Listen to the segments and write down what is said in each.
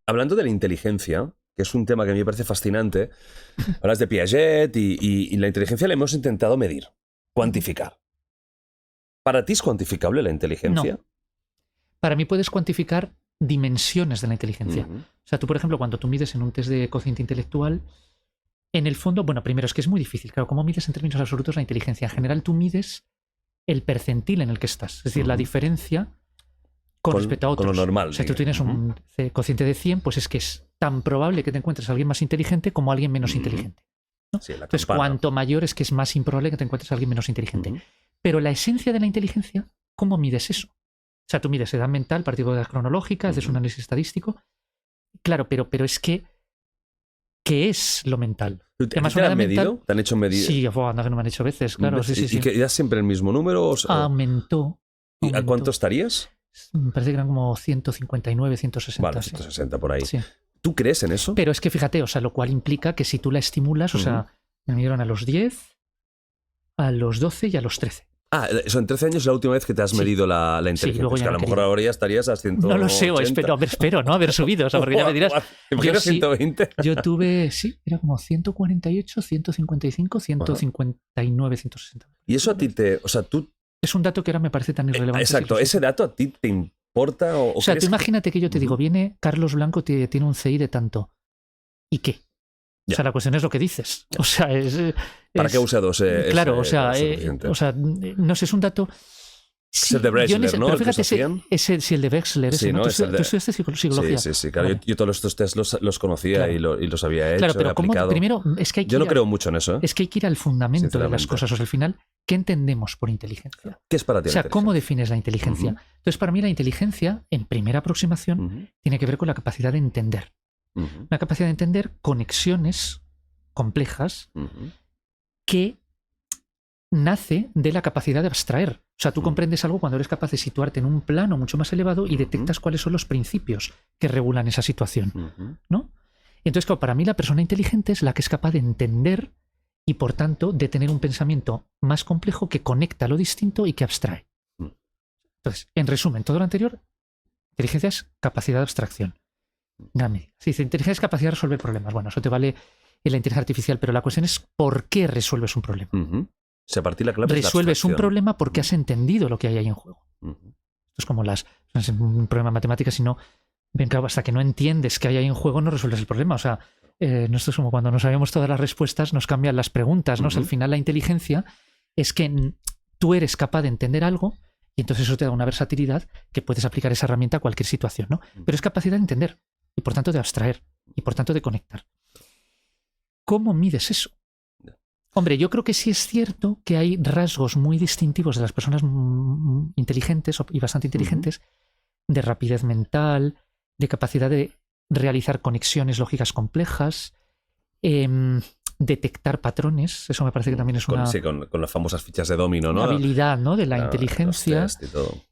Hablando de la inteligencia, que es un tema que a mí me parece fascinante, hablas de Piaget y la inteligencia la hemos intentado medir, cuantificar. ¿Para ti es cuantificable la inteligencia? No. Para mí puedes cuantificar dimensiones de la inteligencia. O sea, tú, por ejemplo, cuando tú mides en un test de cociente intelectual, en el fondo, bueno, primero es que es muy difícil. Claro, ¿cómo mides en términos absolutos la inteligencia? En general, tú mides el percentil en el que estás. Es decir, la diferencia con respecto a otros. Con lo normal. O sea, tú tienes un cociente de 100, pues es que es tan probable que te encuentres a alguien más inteligente como a alguien menos inteligente, ¿no? Sí, entonces, cuanto mayor es que es más improbable que te encuentres a alguien menos inteligente. Pero la esencia de la inteligencia, ¿cómo mides eso? O sea, tú mides edad mental, particularidad cronológica, haces un análisis estadístico. Claro, pero es que ¿qué es lo mental? ¿Te han medido? ¿Te han hecho medir? Sí, anda que no me han hecho veces, claro. Sí. ¿Y que das siempre el mismo número? Aumentó. ¿Y a cuánto estarías? Me parece que eran como 159, 160. Vale, 160 por ahí. Sí. ¿Tú crees en eso? Pero es que fíjate, o sea, lo cual implica que si tú la estimulas, o sea, me midieron a los 10, a los 12 y a los 13. Eso en 13 años es la última vez que te has medido la inteligencia. Luego es que a lo mejor ahora ya estarías a 180. No lo sé, espero no haber subido, o sea, porque ya me dirás. ¿Te imaginas 120? Yo tuve, era como 148, 155, 159, 160. Y eso a ti o sea, tú... Es un dato que ahora me parece tan irrelevante. Exacto, ¿ese dato a ti te importa? O sea, tú imagínate que yo te digo, viene Carlos Blanco, tiene un CI de tanto. ¿Y qué? O sea, la cuestión es lo que dices. O sea, ¿Para qué usados? Claro, o sea, no sé, es un dato. Sí, es el de Wechsler, ¿no? Pero fíjate, si el de Wechsler, sí, ¿no? Tú estudiaste psicología. Sí, claro. Vale. Yo todos estos test los conocía, claro, y los había hecho. Claro, pero aplicado. Primero, es que hay que yo no creo mucho en eso. Es que hay que ir al fundamento de las cosas. O sea, al final, ¿qué entendemos por inteligencia? ¿Qué es para ti? O sea, ¿cómo defines la inteligencia? Entonces, para mí, la inteligencia, en primera aproximación, tiene que ver con la capacidad de entender. La capacidad de entender conexiones complejas que nace de la capacidad de abstraer. O sea, tú comprendes algo cuando eres capaz de situarte en un plano mucho más elevado y detectas cuáles son los principios que regulan esa situación, ¿no? Entonces, claro, para mí la persona inteligente es la que es capaz de entender y, por tanto, de tener un pensamiento más complejo que conecta lo distinto y que abstrae. Entonces, en resumen, todo lo anterior, inteligencia es capacidad de abstracción. Se dice, inteligencia es capacidad de resolver problemas. Bueno, eso te vale en la inteligencia artificial, pero la cuestión es ¿por qué resuelves un problema? O sea, a partir de la clave resuelves un problema porque has entendido lo que hay ahí en juego. Esto es como no es un problema de matemáticas, sino hasta que no entiendes qué hay ahí en juego no resuelves el problema. O sea, esto es como cuando no sabemos todas las respuestas, nos cambian las preguntas, ¿no? O sea, al final la inteligencia es que tú eres capaz de entender algo y entonces eso te da una versatilidad que puedes aplicar esa herramienta a cualquier situación, ¿no? Pero es capacidad de entender y por tanto de abstraer y por tanto de conectar. ¿Cómo mides eso? Hombre, yo creo que sí es cierto que hay rasgos muy distintivos de las personas inteligentes y bastante inteligentes, de rapidez mental, de capacidad de realizar conexiones lógicas complejas, detectar patrones. Eso me parece que también es una... Sí, con las famosas fichas de dominó, ¿no? Habilidad, ¿no? De la inteligencia. Los test y todo.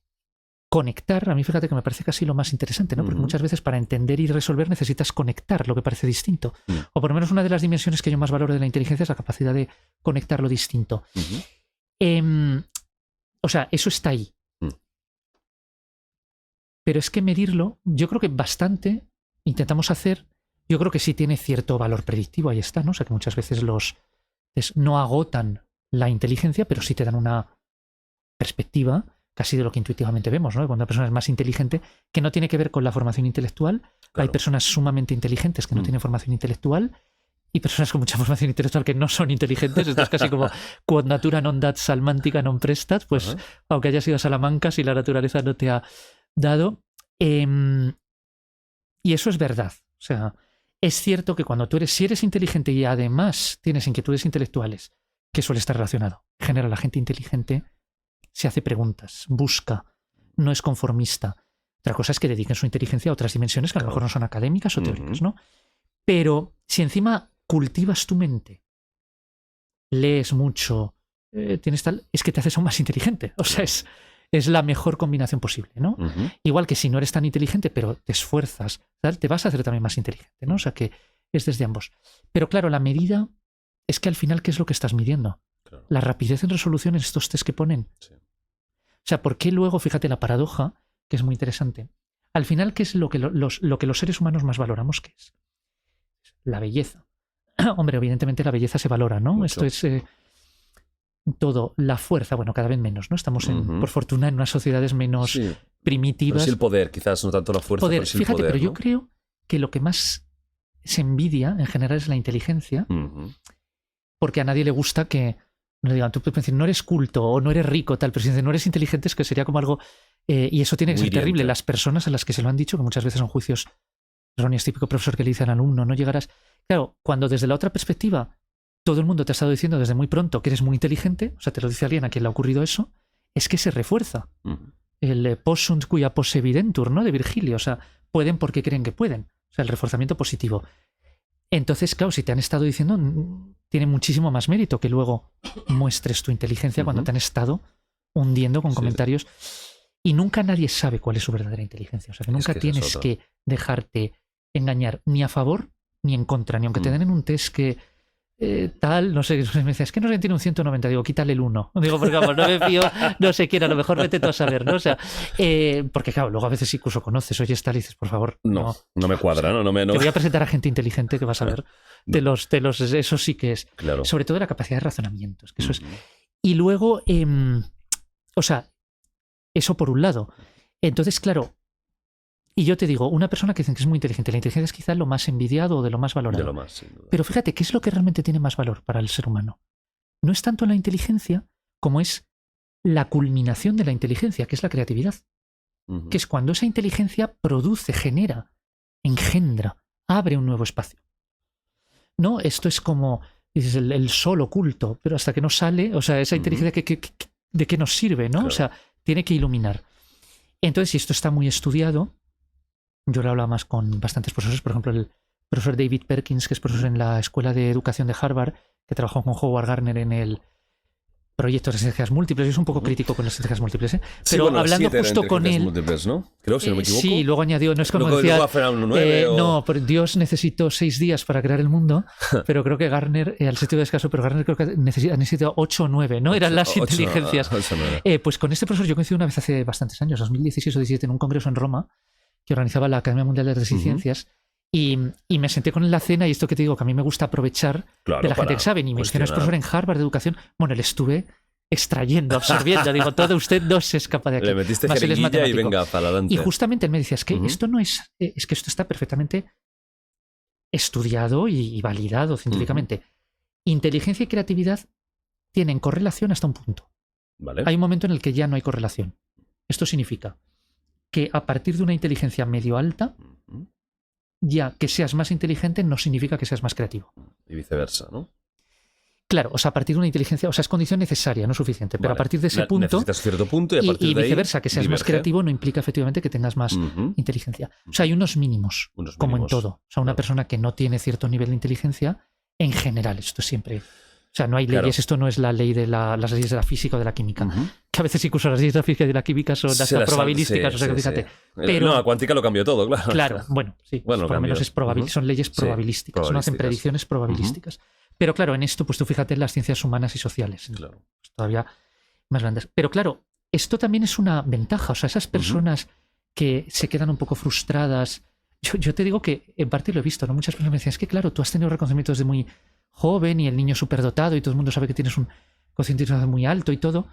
Conectar, a mí fíjate que me parece casi lo más interesante, ¿no? Porque muchas veces para entender y resolver necesitas conectar lo que parece distinto. O por lo menos una de las dimensiones que yo más valoro de la inteligencia es la capacidad de conectar lo distinto. O sea, eso está ahí. Pero es que medirlo, yo creo que bastante intentamos hacer, yo creo que sí tiene cierto valor predictivo, ahí está, ¿no? O sea, que muchas veces los test no agotan la inteligencia, pero sí te dan una perspectiva casi de lo que intuitivamente vemos, ¿no? Cuando una persona es más inteligente, que no tiene que ver con la formación intelectual. Claro. Hay personas sumamente inteligentes que no tienen formación intelectual y personas con mucha formación intelectual que no son inteligentes. Esto es casi como quod natura non dat salmantica non prestat, pues aunque hayas ido a Salamanca, si la naturaleza no te ha dado. Y eso es verdad. O sea, es cierto que cuando si eres inteligente y además tienes inquietudes intelectuales, que suele estar relacionado. En general, la gente inteligente se hace preguntas, busca, no es conformista. Otra cosa es que dediquen su inteligencia a otras dimensiones que a lo mejor no son académicas o teóricas, ¿no? Pero si encima cultivas tu mente, lees mucho, tienes tal, es que te haces aún más inteligente. O sea, es la mejor combinación posible, ¿no? Igual que si no eres tan inteligente, pero te esfuerzas, tal, te vas a hacer también más inteligente, ¿no? O sea, que es desde ambos. Pero claro, la medida es que al final, ¿qué es lo que estás midiendo? Claro. La rapidez en resolución en estos test que ponen. Sí. O sea, ¿por qué luego, fíjate la paradoja, que es muy interesante? al final, ¿qué es lo que los seres humanos más valoramos? ¿Qué es? La belleza. Hombre, evidentemente la belleza se valora, ¿no? Mucho. Esto es todo. La fuerza, bueno, cada vez menos, ¿no? Estamos, por fortuna, en unas sociedades menos primitivas. Pero sí el poder, quizás, no tanto la fuerza, pero sí el Fíjate, poder, pero ¿no? yo creo que lo que más se envidia, en general, es la inteligencia, porque a nadie le gusta que no digan, tú puedes decir, no eres culto o no eres rico, tal, pero si dicen, no eres inteligente, es que sería como algo... y eso tiene que ser terrible. Las personas a las que se lo han dicho, que muchas veces son juicios erróneos, típico profesor que le dice al alumno, no llegarás... Claro, cuando desde la otra perspectiva todo el mundo te ha estado diciendo desde muy pronto que eres muy inteligente, o sea, te lo dice alguien a quien le ha ocurrido eso, es que se refuerza. El possunt cuia posse videntur, ¿no? De Virgilio, o sea, pueden porque creen que pueden. O sea, el reforzamiento positivo. Entonces, claro, si te han estado diciendo, tiene muchísimo más mérito que luego muestres tu inteligencia cuando te han estado hundiendo con comentarios. Y nunca nadie sabe cuál es su verdadera inteligencia. O sea, que nunca tienes que dejarte engañar ni a favor ni en contra, ni aunque te den en un test que tal, no sé, me decía, es que no tiene un 190, digo, quítale el 1. Digo, porque vamos, no me fío, no sé quién, a lo mejor vete tú a saber, ¿no? O sea, porque claro, luego a veces incluso conoces, oye, tal, y dices, por favor. No me cuadra, ¿no? Te voy a presentar a gente inteligente que vas a ver. Eso sí que es. Claro. Sobre todo la capacidad de razonamiento. Es que eso es. Y luego, o sea, eso por un lado. Entonces, claro, y yo te digo, una persona que dicen que es muy inteligente, la inteligencia es quizá lo más envidiado o de lo más valorado. De lo más, sin duda. Pero fíjate, ¿qué es lo que realmente tiene más valor para el ser humano? No es tanto la inteligencia como es la culminación de la inteligencia, que es la creatividad. Que es cuando esa inteligencia produce, genera, engendra, abre un nuevo espacio. No, esto es como, dices, el sol oculto, pero hasta que no sale, o sea, esa inteligencia ¿de qué nos sirve? ¿No? Claro. O sea, tiene que iluminar. Entonces, si esto está muy estudiado, yo lo hablaba más con bastantes profesores, por ejemplo, el profesor David Perkins, que es profesor en la Escuela de Educación de Harvard, que trabajó con Howard Gardner en el proyecto de estrategias múltiples. Yo soy un poco crítico con las estrategias múltiples, ¿eh? Pero sí, bueno, hablando justo con él... Múltiples, ¿no? Creo, si no me equivoco. Sí, luego añadió, no es como decía... No, pero Dios necesitó 6 días para crear el mundo, pero creo que Gardner, al sentido de escaso, pero Gardner creo que necesitado 8 o 9, ¿no? Eran las inteligencias. Pues con este profesor yo coincidí una vez hace bastantes años, 2016 o 2017, en un congreso en Roma, que organizaba la Academia Mundial de Artes y Ciencias, y me senté con él en la cena, y esto que te digo, que a mí me gusta aprovechar de la gente que sabe, y me dice que no es profesor en Harvard de educación. Bueno, le estuve extrayendo, absorbiendo, digo, todo usted no se escapa de aquí. Le metiste jeringuilla y venga, para adelante. Y justamente él me decía, es que esto no es que esto está perfectamente estudiado y validado científicamente. Inteligencia y creatividad tienen correlación hasta un punto. Vale. Hay un momento en el que ya no hay correlación. Esto significa que a partir de una inteligencia medio alta, ya que seas más inteligente no significa que seas más creativo. Y viceversa, ¿no? Claro, o sea, a partir de una inteligencia, o sea, es condición necesaria, no suficiente, pero a partir de ese punto... Necesitas cierto punto y a partir de ahí... Y viceversa, que seas diverge. Más creativo no implica efectivamente que tengas más inteligencia. O sea, hay unos mínimos, como en todo. O sea, una persona que no tiene cierto nivel de inteligencia, en general, esto siempre... O sea, no hay leyes, esto no es la ley de las leyes de la física o de la química. Que a veces incluso las leyes de la física y de la química son hasta probabilísticas, o sea, fíjate. Pero, no, la cuántica lo cambió todo, claro. Claro, bueno, sí. Bueno, por lo menos son leyes probabilísticas, no hacen predicciones probabilísticas. Pero claro, en esto, pues tú fíjate en las ciencias humanas y sociales. Claro. Pues todavía más grandes. Pero claro, esto también es una ventaja. O sea, esas personas que se quedan un poco frustradas. Yo te digo que en parte lo he visto, ¿no? Muchas personas me decían, es que claro, tú has tenido reconocimiento desde muy joven y el niño superdotado y todo el mundo sabe que tienes un cociente intelectual muy alto y todo.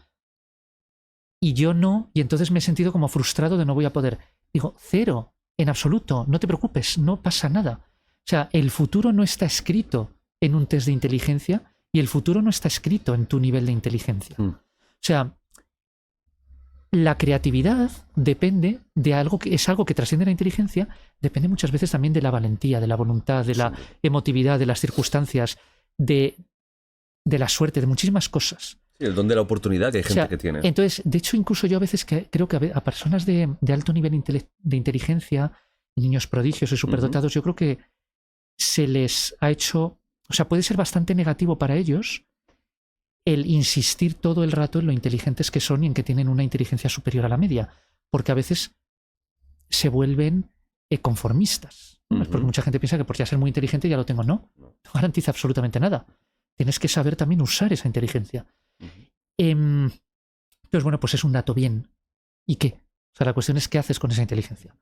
Y yo no, y entonces me he sentido como frustrado de no voy a poder. Digo, cero, en absoluto, no te preocupes, no pasa nada. O sea, el futuro no está escrito en un test de inteligencia y el futuro no está escrito en tu nivel de inteligencia. O sea, la creatividad depende de algo que es algo que trasciende la inteligencia, depende muchas veces también de la valentía, de la voluntad, de la emotividad, de las circunstancias, de la suerte, de muchísimas cosas. Sí, el don de la oportunidad que hay gente que tiene. Entonces, de hecho, incluso yo a veces creo que a personas de alto nivel de inteligencia, niños prodigios y superdotados, yo creo que se les ha hecho... O sea, puede ser bastante negativo para ellos el insistir todo el rato en lo inteligentes que son y en que tienen una inteligencia superior a la media, porque a veces se vuelven conformistas. Porque mucha gente piensa que por ya ser muy inteligente ya lo tengo. No garantiza absolutamente nada. Tienes que saber también usar esa inteligencia. Entonces, bueno, pues es un dato bien. ¿Y qué? O sea, la cuestión es qué haces con esa inteligencia.